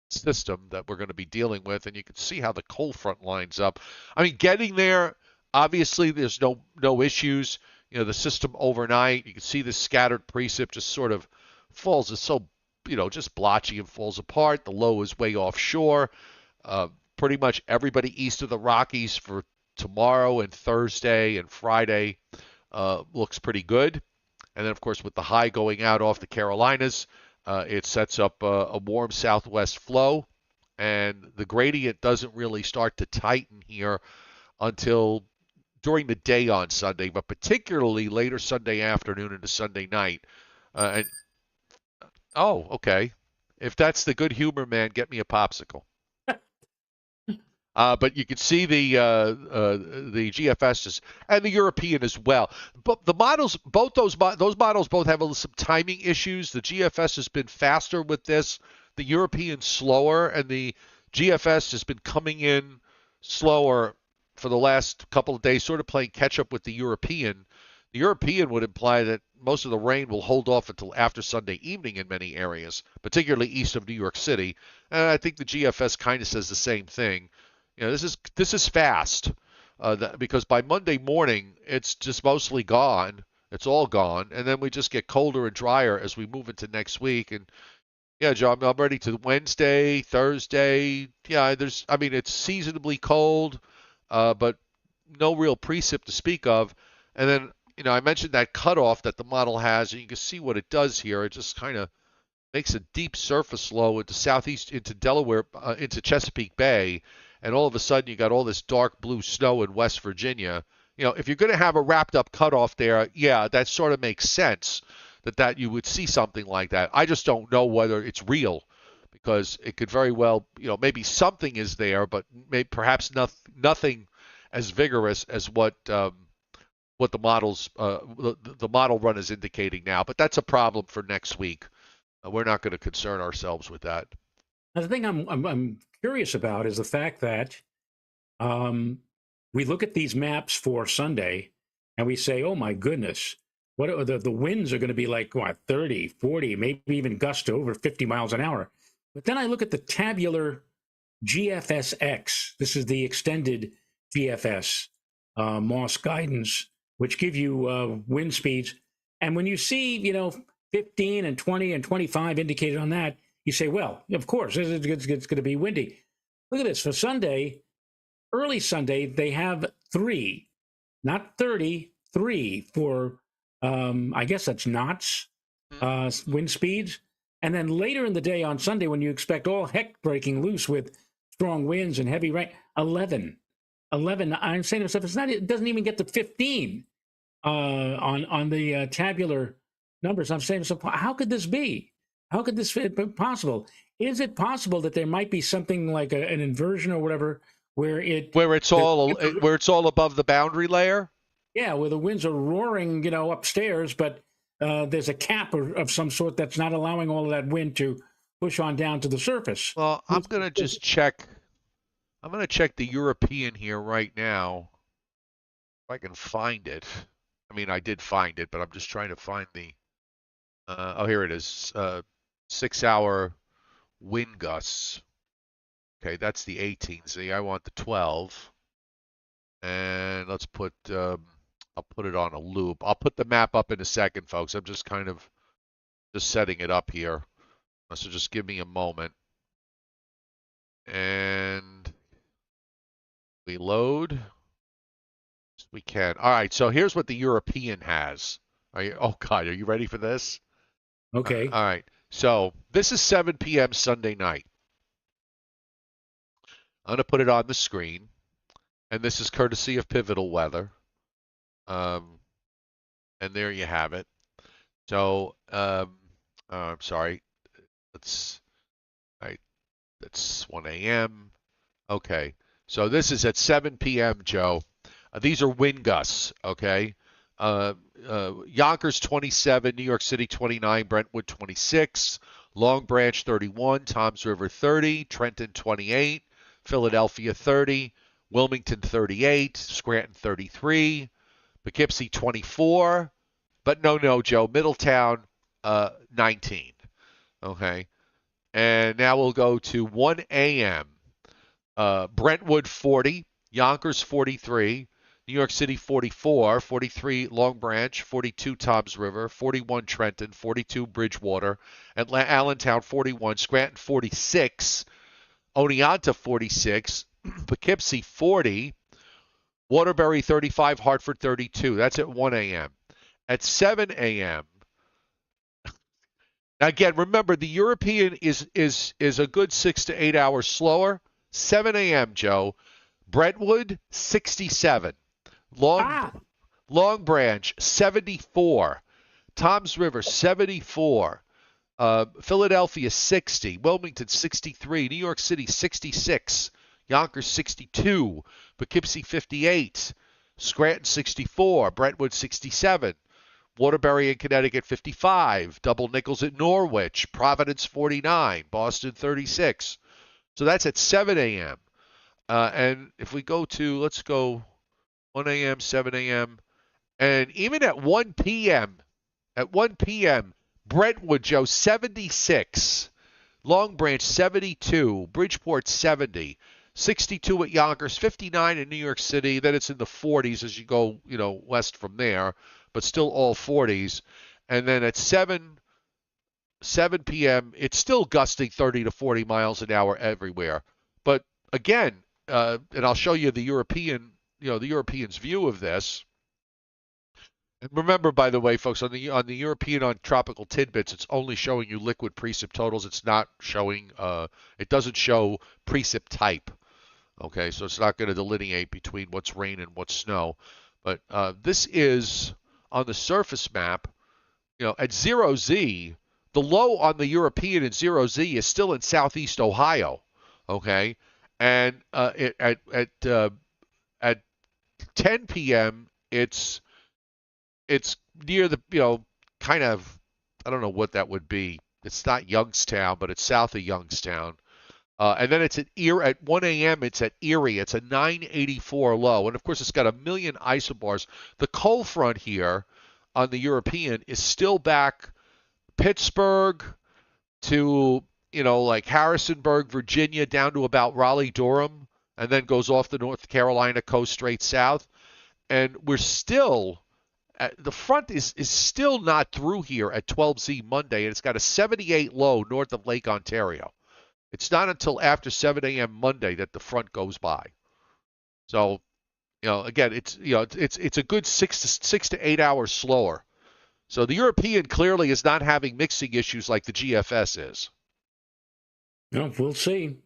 system that we're going to be dealing with, and you can see how the cold front lines up. I mean, getting there, obviously, there's no issues. The system overnight, you can see the scattered precip just sort of falls. It's so, just blotchy and falls apart. The low is way offshore. Pretty much everybody east of the Rockies for tomorrow and Thursday and Friday looks pretty good. And then, of course, with the high going out off the Carolinas, it sets up a warm southwest flow, and the gradient doesn't really start to tighten here until during the day on Sunday, but particularly later Sunday afternoon into Sunday night. And oh, okay. If that's the good humor, man, get me a popsicle. But you can see the GFS and the European as well. But the models, both those models, both have some timing issues. The GFS has been faster with this, the European slower, and the GFS has been coming in slower for the last couple of days, sort of playing catch up with the European. The European would imply that most of the rain will hold off until after Sunday evening in many areas, particularly east of New York City. And I think the GFS kind of says the same thing. This is fast because by Monday morning it's just mostly gone. It's all gone, and then we just get colder and drier as we move into next week. And Yeah, Joe, I'm ready to Wednesday, Thursday. Yeah, I mean, it's seasonably cold, but no real precip to speak of. And then, I mentioned that cutoff that the model has, and you can see what it does here. It just kind of makes a deep surface low into southeast, into Delaware, into Chesapeake Bay, and all of a sudden you got all this dark blue snow in West Virginia. If you're going to have a wrapped up cutoff there, yeah, that sort of makes sense that you would see something like that. I just don't know whether it's real because it could very well, maybe something is there, but perhaps nothing as vigorous as what the model run is indicating now. But that's a problem for next week. We're not going to concern ourselves with that. Now, the thing I'm curious about is the fact that um, we look at these maps for Sunday and we say, oh my goodness, what are the winds are going to be like, what, 30, 40, maybe even gusts to over 50 miles an hour. But then I look at the tabular GFSX. This is the extended GFS MOS guidance, which give you wind speeds. And when you see, 15 and 20 and 25 indicated on that, you say, well, of course, it's going to be windy. Look at this. For Sunday, early Sunday, they have 3, not 30, 3 for, I guess that's knots, wind speeds. And then later in the day on Sunday, when you expect all heck breaking loose with strong winds and heavy rain, 11. I'm saying to myself, it doesn't even get to 15 on the tabular numbers. I'm saying to myself, how could this be? How could this be possible? Is it possible that there might be something like an inversion or whatever where it's all above the boundary layer? Yeah, where the winds are roaring, upstairs, but there's a cap of some sort that's not allowing all of that wind to push on down to the surface. Well, I'm going to just check. I'm going to check the European here right now. If I can find it. I mean, I did find it, but I'm just trying to find the. Here it is. 6-hour wind gusts. Okay, that's the 18. See, I want the 12. And let's put. I'll put it on a loop. I'll put the map up in a second, folks. I'm just kind of just setting it up here. So just give me a moment. And we load. We can. All right, so here's what the European has. Oh, God, are you ready for this? Okay. All right, so this is 7 p.m. Sunday night. I'm going to put it on the screen. And this is courtesy of Pivotal Weather. And there you have it. So, I'm sorry. That's 1 a.m. Okay. So this is at 7 p.m., Joe. These are wind gusts, okay? Yonkers 27, New York City 29, Brentwood 26, Long Branch 31, Toms River 30, Trenton 28, Philadelphia 30, Wilmington 38, Scranton 33, Poughkeepsie 24, but no, Joe, Middletown 19, okay? And now we'll go to 1 a.m. Brentwood 40, Yonkers 43, New York City 44, 43 Long Branch, 42 Toms River, 41 Trenton, 42 Bridgewater, Allentown 41, Scranton 46, Oneonta 46, Poughkeepsie 40, Waterbury 35, Hartford 32. That's at 1 a.m. At 7 a.m. Now again, remember the European is a good 6 to 8 hours slower. 7 a.m. Joe, Brentwood 67, Long Branch 74, Toms River 74, Philadelphia 60, Wilmington 63, New York City 66, Yonkers 62, Poughkeepsie 58, Scranton 64, Brentwood 67, Waterbury in Connecticut 55, Double Nickels at Norwich, Providence 49, Boston 36. So that's at 7 a.m. And if we go to, let's go 1 a.m., 7 a.m., and even at 1 p.m., Brentwood, Joe, 76, Long Branch 72, Bridgeport 70, 62 at Yonkers, 59 in New York City. Then it's in the 40s as you go, west from there, but still all 40s. And then at 7 7 p.m., it's still gusting 30 to 40 miles an hour everywhere. But again, and I'll show you the the Europeans' view of this. And remember, by the way, folks, on the European on tropical tidbits, it's only showing you liquid precip totals. It's not showing. It doesn't show precip type. Okay, so it's not going to delineate between what's rain and what's snow. But this is on the surface map. At 0Z, the low on the European at 0Z is still in southeast Ohio. Okay, and at 10 p.m. it's near the kind of, I don't know what that would be. It's not Youngstown, but it's south of Youngstown. And then it's at 1 a.m. It's at Erie. It's a 984 low, and of course it's got a million isobars. The cold front here on the European is still back Pittsburgh to like Harrisonburg, Virginia, down to about Raleigh, Durham, and then goes off the North Carolina coast straight south. And we're still the front is still not through here at 12Z Monday, and it's got a 78 low north of Lake Ontario. It's not until after 7 a.m. Monday that the front goes by. So, again, it's a good 6 to 8 hours slower. So the European clearly is not having mixing issues like the GFS is. No, we'll see.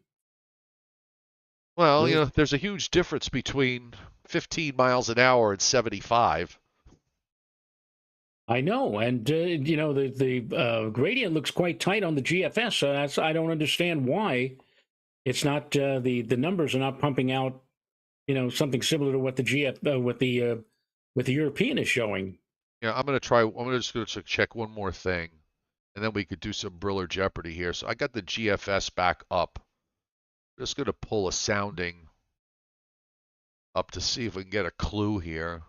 Well, there's a huge difference between 15 miles an hour and 75. I know, and the gradient looks quite tight on the GFS. So I don't understand why it's not the numbers are not pumping out, something similar to what the European is showing. Yeah, I'm just going to check one more thing, and then we could do some Briller Jeopardy here. So I got the GFS back up. Just going to pull a sounding up to see if we can get a clue here.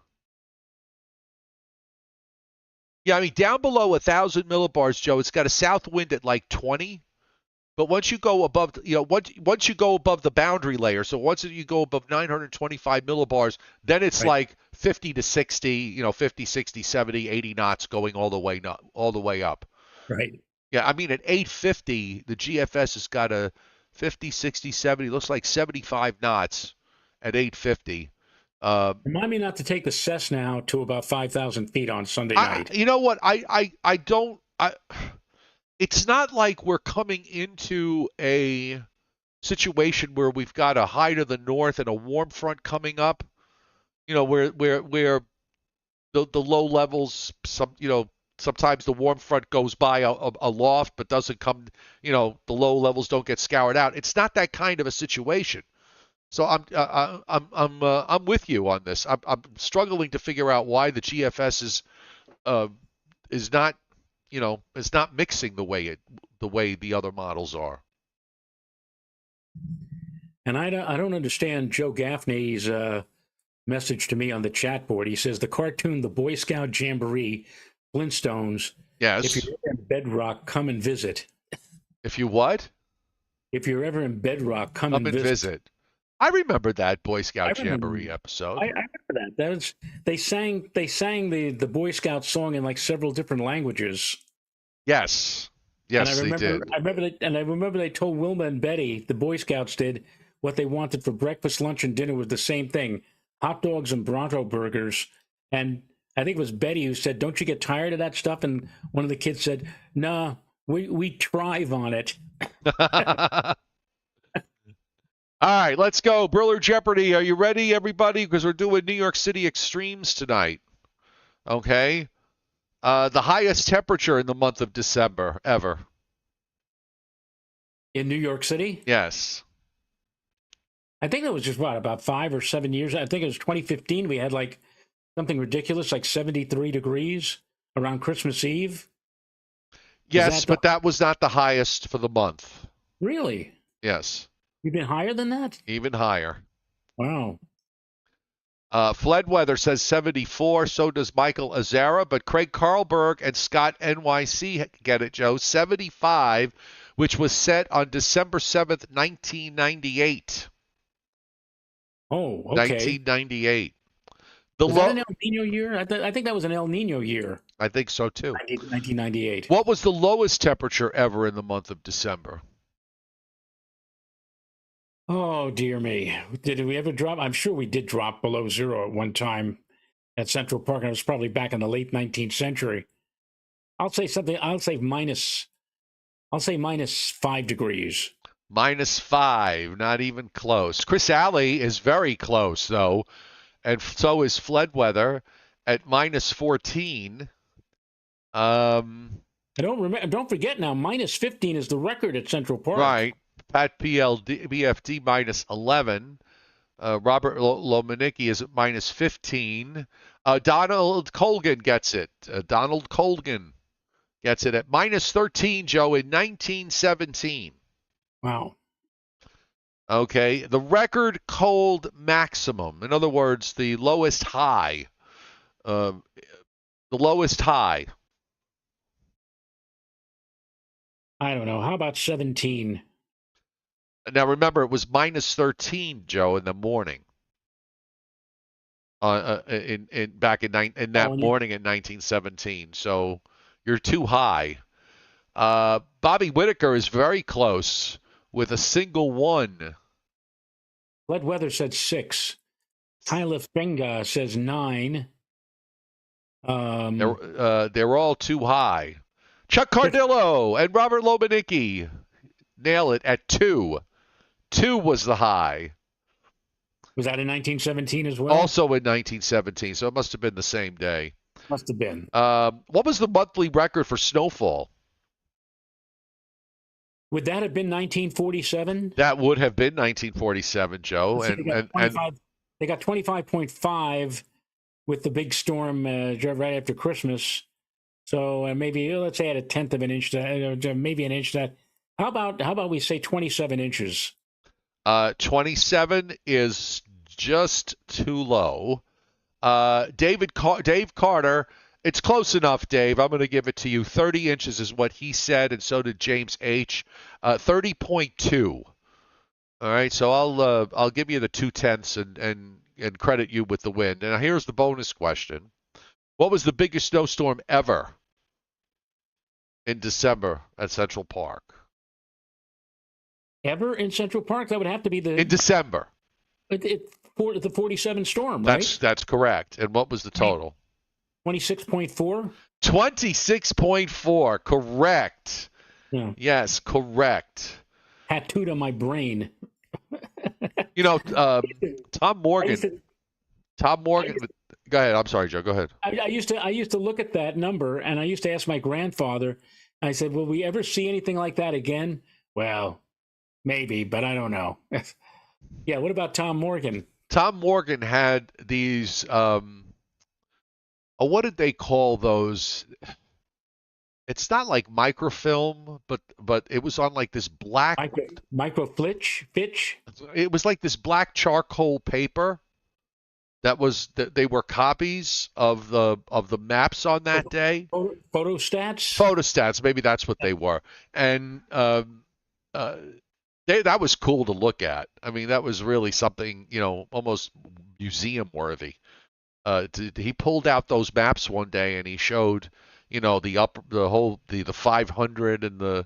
Yeah, I mean, down below 1,000 millibars, Joe, it's got a south wind at like 20. But once you go above, once you go above the boundary layer, so once you go above 925 millibars, then it's Right. like 50 to 60, 50, 60, 70, 80 knots going all the way up. Right. Yeah, I mean, at 850, the GFS has got a 50, 60, 70, looks like 75 knots at 850. Remind me not to take the Cessna out to about 5,000 feet on Sunday night. You know what? I don't. It's not like we're coming into a situation where we've got a high to the north and a warm front coming up. Where the low levels, sometimes the warm front goes by aloft but doesn't come. The low levels don't get scoured out. It's not that kind of a situation. So I'm with you on this. I'm struggling to figure out why the GFS is not is not mixing the way the other models are. And I don't understand Joe Gaffney's message to me on the chat board. He says the cartoon The Boy Scout Jamboree, Flintstones. Yes. If you're ever in Bedrock, come and visit. If you what? If you're ever in Bedrock, come and visit. I remember that Boy Scout Jamboree episode. I remember that. They sang the Boy Scout song in like several different languages. Yes, they did. I remember they told Wilma and Betty, the Boy Scouts did, what they wanted for breakfast, lunch, and dinner was the same thing: hot dogs and Bronto burgers. And I think it was Betty who said, "Don't you get tired of that stuff?" And one of the kids said, "Nah, we thrive on it." All right, let's go. Briller Jeopardy. Are you ready, everybody? Because we're doing New York City extremes tonight. Okay. The highest temperature in the month of December ever. In New York City? Yes. I think that was just, about 5 or 7 years. I think it was 2015. We had like something ridiculous, like 73 degrees around Christmas Eve. Yes, but that was not the highest for the month. Really? Yes. You've been higher than that? Even higher. Wow. Fled Weather says 74. So does Michael Azara. But Craig Carlberg and Scott NYC get it, Joe. 75, which was set on December 7th, 1998. Oh, okay. 1998. The Was that low, an El Nino year? I think that was an El Nino year, I think so too. 1998. What was the lowest temperature ever in the month of December? Oh, dear me. Did we ever drop? I'm sure we did drop below zero at one time at Central Park, and it was probably back in the late 19th century. I'll say something. I'll say minus 5 degrees. -5, not even close. Chris Alley is very close though, and so is Fledweather at -14. Um, I don't remember. Don't forget now. Minus 15 is the record at Central Park. right. Pat BFD -11. Robert Lomanicki is at -15. Donald Colgan gets it. Donald Colgan gets it at -13, Joe, in 1917. Wow. Okay, the record cold maximum. In other words, the lowest high. The lowest high. I don't know. How about 17? Now remember, it was -13, Joe, in the morning. In back in that morning in 1917. So you're too high. Bobby Whitaker is very close with a single one. Lead Weather said 6. Tyler Fenga says 9. They're all too high. Chuck Cardillo and Robert Lomanicki nail it at 2. 2 was the high. Was that in 1917 as well? Also in 1917, so it must have been the same day. Must have been. What was the monthly record for snowfall? Would that have been 1947? That would have been 1947, Joe. They got 25.5 with the big storm right after Christmas. So maybe let's say at a tenth of an inch, maybe an inch. That how about we say 27 inches? 27 is just too low. Dave Carter, it's close enough, Dave. I'm going to give it to you. 30 inches is what he said, and so did James H. 30.2. All right, so I'll give you the 2/10 and credit you with the win. And here's the bonus question: what was the biggest snowstorm ever in December at Central Park? Ever in Central Park? That would have to be in December. The 47 storm, right? That's correct. And what was the total? 26.4. 26.4. Correct. Yeah. Yes, correct. Tattooed on my brain. You know, Tom Morgan. Go ahead. I'm sorry, Joe. Go ahead. I used to look at that number, and I used to ask my grandfather. I said, "Will we ever see anything like that again?" Well, maybe, but I don't know. Yeah. What about Tom Morgan? Tom Morgan had these. What did they call those? It's not like microfilm, but it was on like this black microfitch. It was like this black charcoal paper that they were copies of the maps on that day. Photostats. Photostats, maybe that's what they were, and that was cool to look at. I mean, that was really something, almost museum worthy. He pulled out those maps one day and he showed, the 500 and the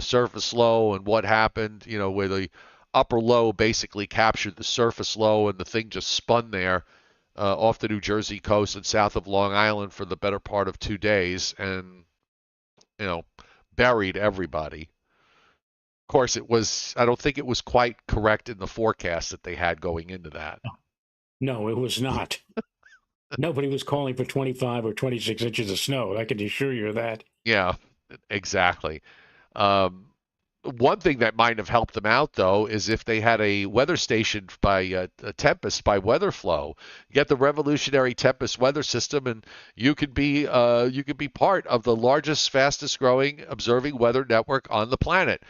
surface low and what happened, where the upper low basically captured the surface low and the thing just spun there off the New Jersey coast and south of Long Island for the better part of 2 days and, buried everybody. Of course, I don't think it was quite correct in the forecast that they had going into that. No, it was not. Nobody was calling for 25 or 26 inches of snow. I can assure you of that. Yeah, exactly. One thing that might have helped them out, though, is if they had a weather station by a Tempest by WeatherFlow. Get the revolutionary Tempest weather system, and you could be part of the largest, fastest growing observing weather network on the planet.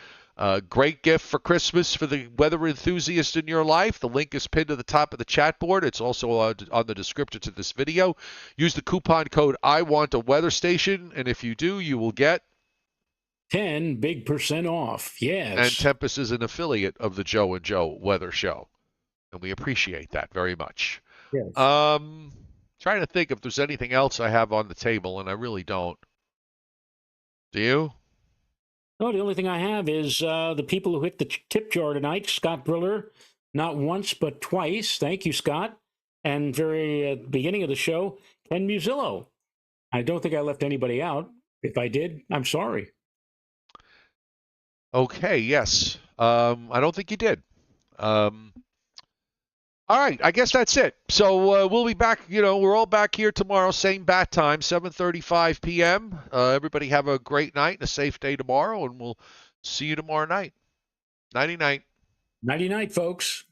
Great gift for Christmas for the weather enthusiast in your life. The link is pinned to the top of the chat board. It's also on the description to this video. Use the coupon code IWANTAWEATHERSTATION, and if you do, you will get 10 big % off. Yes. And Tempest is an affiliate of the Joe and Joe Weather Show, and we appreciate that very much. Yes. Trying to think if there's anything else I have on the table, and I really don't. Do you? No, the only thing I have is the people who hit the tip jar tonight. Scott Briller, not once but twice. Thank you, Scott. And very beginning of the show, Ken Musillo. I don't think I left anybody out. If I did, I'm sorry. Okay, yes. I don't think you did. Um, all right, I guess that's it. So we'll be back. We're all back here tomorrow, same bat time, 7:35 p.m. Everybody have a great night and a safe day tomorrow, and we'll see you tomorrow night. Nighty night. Nighty night, folks.